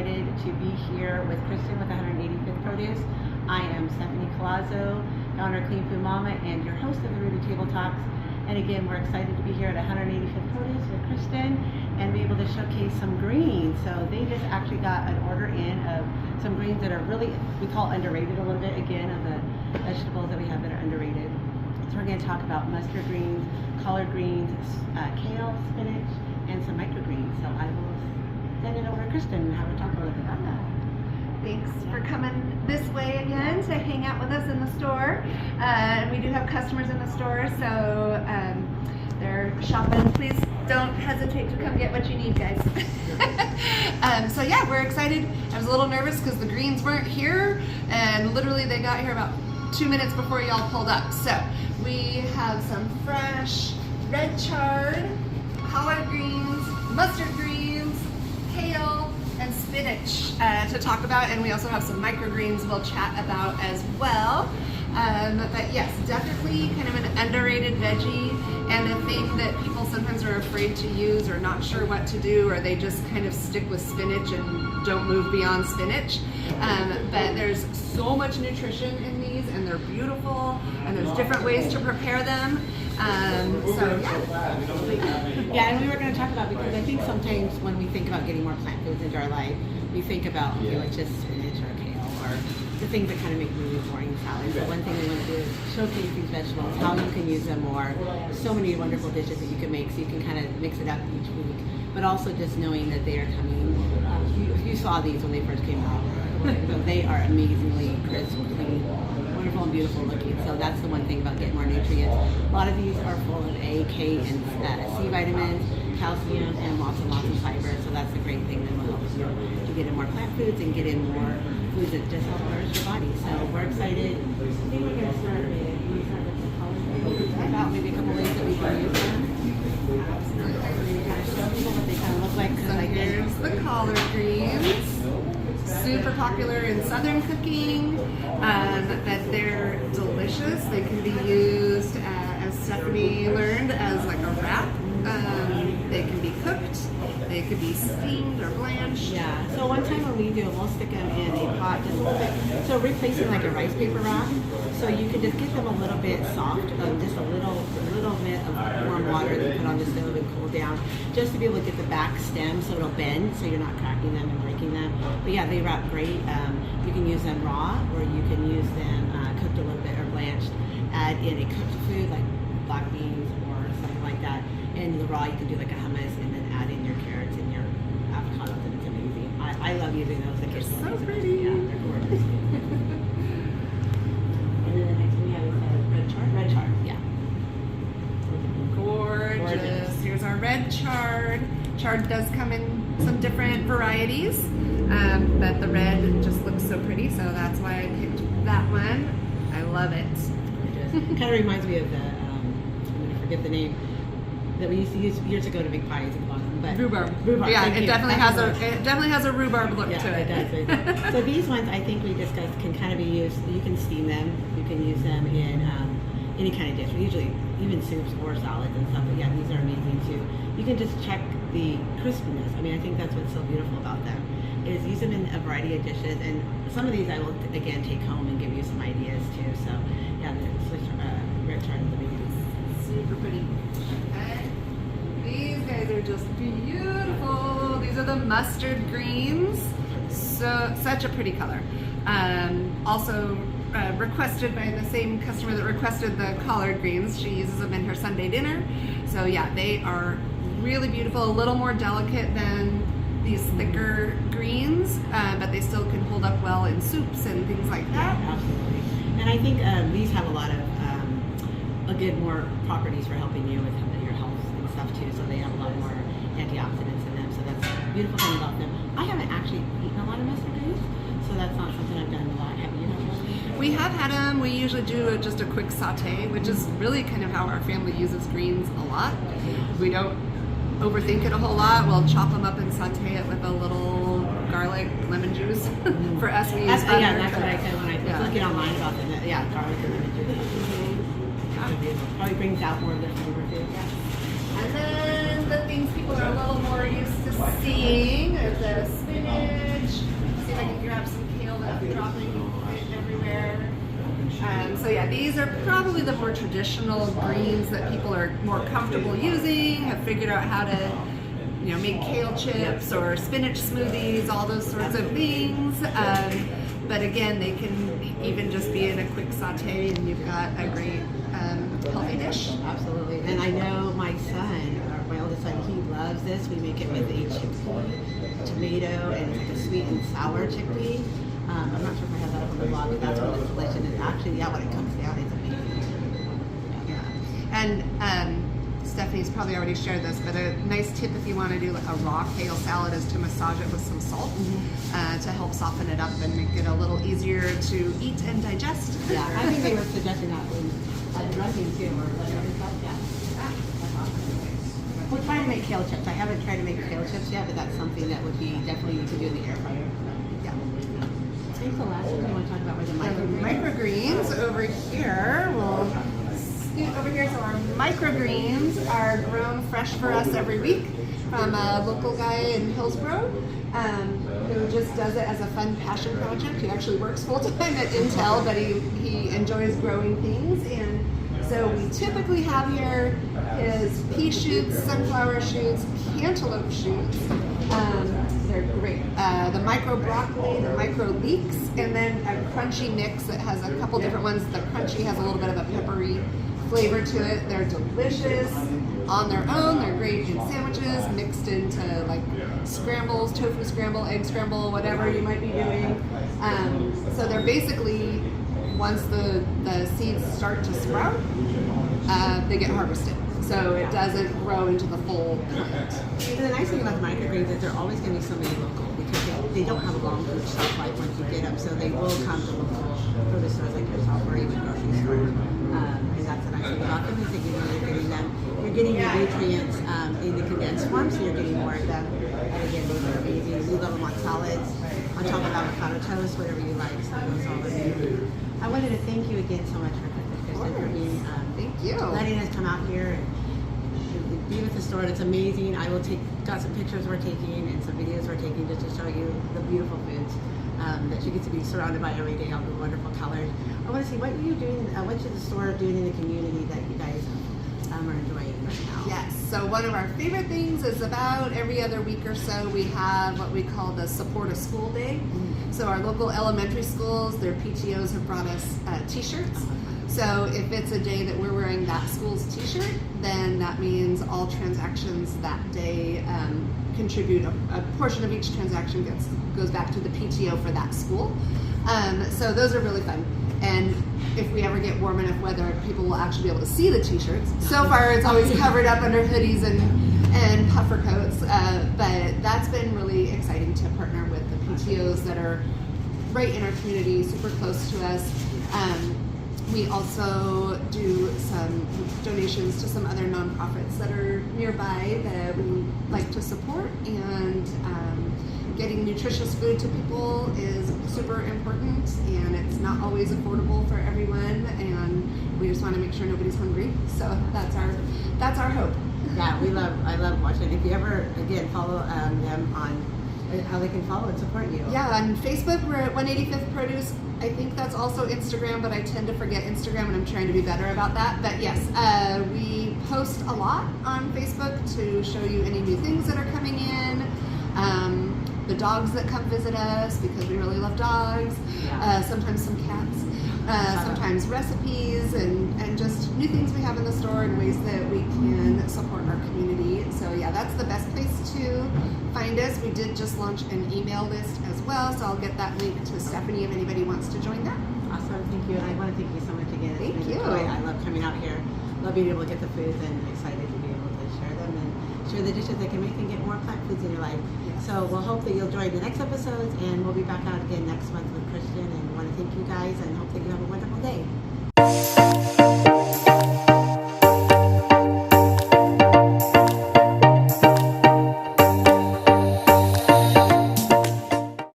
excited to be here with Kristin with 185th Produce. I am Stephanie Collazo, founder of Clean Food Mama and your host of the Ruby Table Talks. And again, we're excited to be here at 185th Produce with Kristin and be able to showcase some greens. So they just actually got an order in of some greens that are really, we call underrated a little bit, again, of the vegetables that we have that are underrated. So we're going to talk about mustard greens, collard greens, kale, spinach, and some microgreens. So I will send it over to Kristin and have her talk a little bit about that. Thanks for coming this way again to hang out with us in the store. And we do have customers in the store, so they're shopping. Please don't hesitate to come get what you need, guys. So yeah, we're excited. I was a little nervous because the greens weren't here, and literally they got here about 2 minutes before y'all pulled up. So we have some fresh red chard, collard greens, mustard greens, kale, and spinach to talk about, and we also have some microgreens we'll chat about as well. But yes, definitely kind of an underrated veggie, and a thing that people sometimes are afraid to use or not sure what to do, or they just kind of stick with spinach and don't move beyond spinach. But there's so much nutrition in these, and they're beautiful, and there's different ways to prepare them. So yeah, and we were going to talk about, because I think sometimes when we think about getting more plant foods into our life, we think about just spinach or kale or the things that kind of make really boring salads. But one thing we want to do is showcase these vegetables, how you can use them more. So many wonderful dishes that you can make, so you can kind of mix it up each week. But also just knowing that they are coming. You saw these when they first came out. So they are amazingly crisp, clean, wonderful and beautiful looking. So that's the one thing about getting more nutrients. A lot of these are full of A, K, and C vitamins, calcium, and lots of fiber. So that's a great thing that will help you to get in more plant foods and get in more foods that just help nourish your body. So we're excited. I think we're going to start with the collard greens. About maybe a couple ways that we can use them. Maybe kind of show people what they kind of look like. So here's the collard greens. Super popular in southern cooking, that they're delicious. They can be used, as Stephanie learned, as like a wrap. They can be cooked, they could be steamed or blanched. Yeah, so one time when we do, we'll stick them in a pot just a little bit. So replacing like a rice paper wrap, so you can just get them a little bit soft, just a little bit of warm water that you put on the stove and cool down, just to be able to get the back stem so it'll bend, so you're not cracking them and breaking them. But yeah, they wrap great. You can use them raw, or you can use them cooked a little bit or blanched. Add in a cooked food like black beans or something like that. And the raw, you can do like a hummus, and then add in your carrots and your avocados, and it's amazing. I love using those. The kids so love using pretty. those. Yeah, they're gorgeous. And then the next one we have is red chard. Red chard, yeah. Gorgeous. Here's our red chard. Chard does come in some different varieties, but the red just looks so pretty, so that's why I picked that one. I love it. Kind of reminds me of the, I'm going to forget the name, that we used to use years ago to make pies at the bottom. But Rhubarb. Rhubarb. Yeah, it definitely has a rhubarb look to it. It does. So these ones, I think we discussed, can kind of be used. You can steam them. You can use them in any kind of dish. Usually even soups or salads and stuff. But yeah, these are amazing too. You can just check the crispiness. I mean, I think that's what's so beautiful about them. Is use them in a variety of dishes, and some of these I will again take home and give you some ideas too. So yeah, the red chard is amazing. Super pretty. Okay. These guys are just beautiful. These are the mustard greens. So such a pretty color. Also requested by the same customer that requested the collard greens. She uses them in her Sunday dinner. So yeah, they are really beautiful. A little more delicate than these thicker greens, but they still can hold up well in soups and things like that. Yeah, absolutely. And I think these have a lot of good more properties for helping you with your health and stuff too. So they have a lot more antioxidants in them. So that's the beautiful thing about them. I haven't actually eaten a lot of mustard greens, so that's not something I've done a lot. Have you had? We have had them. We usually do just a quick saute, which is really kind of how our family uses greens a lot. We don't overthink it a whole lot. We'll chop them up and saute it with a little garlic, lemon juice. For us, we use butter. Yeah, that's what I said when I was looking online about them. Yeah, garlic and lemon juice. Probably brings out more of the flavor too. And then the things people are a little more used to seeing is the spinach, grab some kale that I'm dropping everywhere. So yeah, these are probably the more traditional greens that people are more comfortable using, have figured out how to, you know, make kale chips or spinach smoothies, all those sorts of things. But again, they can even just be in a quick saute and you've got a great healthy dish. Absolutely. And I know my son, or my oldest son, he loves this. We make it with a chickpea, tomato, and it's like a sweet and sour chickpea. I'm not sure if I have that up on the blog, but that's what it's delicious. And actually, yeah, when it comes down, it's amazing. Yeah. And Stephanie's probably already shared this, but a nice tip if you want to do like a raw kale salad is to massage it with some salt to help soften it up and make it a little easier to eat and digest. Yeah, I think they were suggesting that when dressing too, or whatever stuff. Yeah, that's awesome. We're trying to make kale chips. I haven't tried to make kale chips yet, but that's something that would be definitely you could do in the air fryer. Yeah. Thanks, Aloha. You want to talk about where the Microgreens over here. We'll scoot over here. So our microgreens are grown fresh for us every week from a local guy in Hillsborough who just does it as a fun passion project. He actually works full time at Intel, but he enjoys growing things. And so we typically have here his pea shoots, sunflower shoots, cantaloupe shoots. They're great. The micro broccoli, the micro leeks, and then a crunchy mix that has a couple different ones. The crunchy has a little bit of a peppery flavor to it. They're delicious on their own. They're great in sandwiches, mixed into like scrambles, tofu scramble, egg scramble, whatever you might be doing. So they're basically, once the seeds start to sprout, they get harvested. So it doesn't grow into the full plant. And the nice thing about the microgreens is they're always going to be somebody local because they don't have a long food shelf life once you get them. So they will come to local produce stores like yourself or even grocery stores. And that's the nice thing about them is that you're getting your nutrients in the condensed form, so you're getting more of them. And again, those are amazing. We love them on salads, on top of avocado toast, whatever you like. So those all amazing. I wanted to thank you again so much for Kristin, for being letting us come out here and be with the store. It's amazing. I will got some pictures we're taking and some videos we're taking just to show you the beautiful foods that you get to be surrounded by every day, all the wonderful colors. I want to see what are you doing, what's the store doing in the community that you guys are enjoying right now? Yes, so one of our favorite things is about every other week or so we have what we call the Support a School Day. So our local elementary schools, their PTOs have brought us t-shirts. So if it's a day that we're wearing that school's t-shirt, then that means all transactions that day contribute, a portion of each transaction goes back to the PTO for that school. So those are really fun. And if we ever get warm enough weather, people will actually be able to see the t-shirts. So far it's always covered up under hoodies and puffer coats, but that's been really exciting to partner with the PTOs that are right in our community, super close to us. We also do some donations to some other nonprofits that are nearby that we like to support, and getting nutritious food to people is super important, and it's not always affordable for everyone, and we just want to make sure nobody's hungry. So that's our hope. Yeah, I love watching. If you ever again follow them on how they can follow and support you. Yeah, on Facebook we're at 185th Produce. I think that's also Instagram, but I tend to forget Instagram and I'm trying to be better about that. But yes, we post a lot on Facebook to show you any new things that are coming in. The dogs that come visit us because we really love dogs. Sometimes some cats. Sometimes recipes and just new things we have in the store and ways that we can support our community. So yeah, that's the best place to find us. We did just launch an email list as well, so I'll get that link to Stephanie if anybody wants to join that. Awesome, thank you. And I want to thank you so much again. Thank you. I love coming out here. Love being able to get the foods and excited to be able to share them and share the dishes that can make and get more plant foods in your life. Yes. So we'll hope that you'll join the next episodes, and we'll be back out again next month with Kristin, and want to thank you guys and hope that you have a wonderful day.